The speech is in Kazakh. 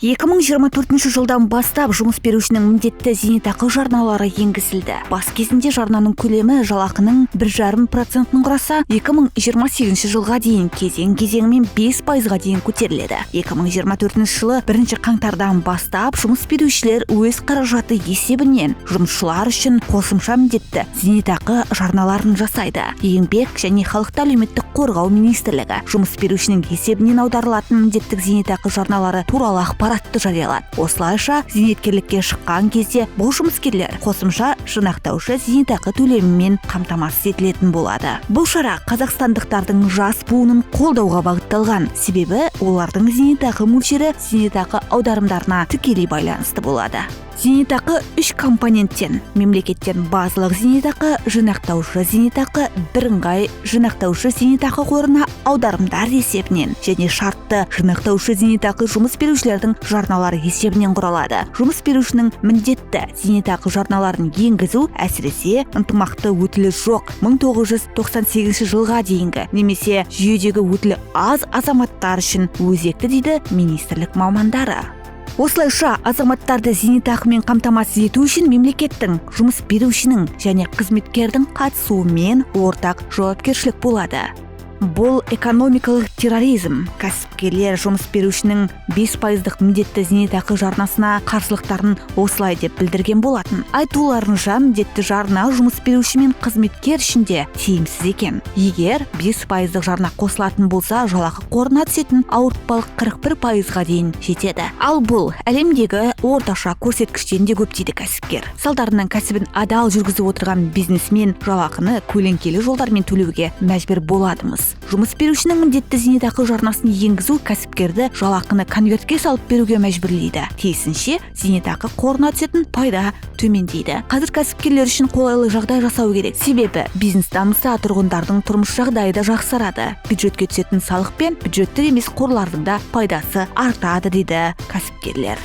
2024 жылдан бастап жұмыс берушінің міндетті зейнетақы жарналары енгізілді. Бас кезінде жарнаның көлемі жалақының 1,5%-ын құраса, 2028 жылға дейін кезең-кезеңімен 5%-ға дейін көтеріледі. 2024 жылы 1 қаңтардан бастап жұмыс берушілер өз қаражаты есебінен жұмысшылар үшін қосымша міндетті зейнетақы жарналарын жасайды. Еңбек және халықты әлеуметтік қорғау министрлігі жұмыс берушінің есебінен аударылатын міндетті зейнетақы жарналары туралы ақпаратты жариялады. Осылайша зейнеткерлікке шыққан кезде бұл жұмыскерлер қосымша жинақтаушы зейнетақы төлемімен қамтамасыз етілетін болады. Бұл шара қазақстандықтардың жас буынын қолдауға бағытталған, себебі олардың зейнетақы мөлшері зейнетақы аударымдарына тікелей байланысты болады. Зейнетақы 3 компоненттен: мемлекеттен базалық зейнетақы, жинақтаушы зейнетақы, бірыңғай жинақтаушы зейнетақы қорына аударымдар есебінен және шартты жинақтаушы зейнетақы жұмыс берушілердің жарналары есебінен құралады. Жұмыс берушінің міндетті зейнетақы жарналарын енгізу әсіресе ынтымақты өтілі жоқ 1998 жылға дейінгі немесе жүйедегі өтілі аз азаматтар үшін өзекті дейді министрлік мамандары. Осылайша азаматтарды зейнетақымен қамтамасыз ету үшін мемлекеттің, жұмыс берушінің және қызметкердің қатысуымен ортақ жауапкершілік болады. Бұл экономикалық терроризм. Кәсіпкерлер жұмыс берушінің 5%-ық міндетті зейнетақы жарнасына қарсылықтарын осылай деп білдірген болатын. Айтуларынша, міндетті жарна жұмыс беруші мен қызметкер ішінде тиімсіз екен. Егер 5%-ық жарна қосылатын болса, жалақы қорына түсетін ауыртпалық 41%-ға дейін жетеді. Ал бұл әлемдегі орташа көрсеткіштен де көп дейді кәсіпкер. Салдарынан кәсібін адал жүргізіп отырған бизнесмен жалақыны көлеңкелі жолдармен төлеуге мәжбүр боладымыз. Жұмыс берушінің міндетті зейнетақы жарнасын енгізу кәсіпкерді жалақыны конвертке салып беруге мәжбүрлейді. Тиісінше зейнетақы қорына түсетін пайда төмендейді. Қазір кәсіпкерлер үшін қолайлы жағдай жасау керек. Себебі бизнес дамыса, тұрғындардың тұрмыс жағдайы да жақсарады. Бюджетке түсетін салық пен бюджеттік емес қорлардың да пайдасы артады дейді кәсіпкерлер.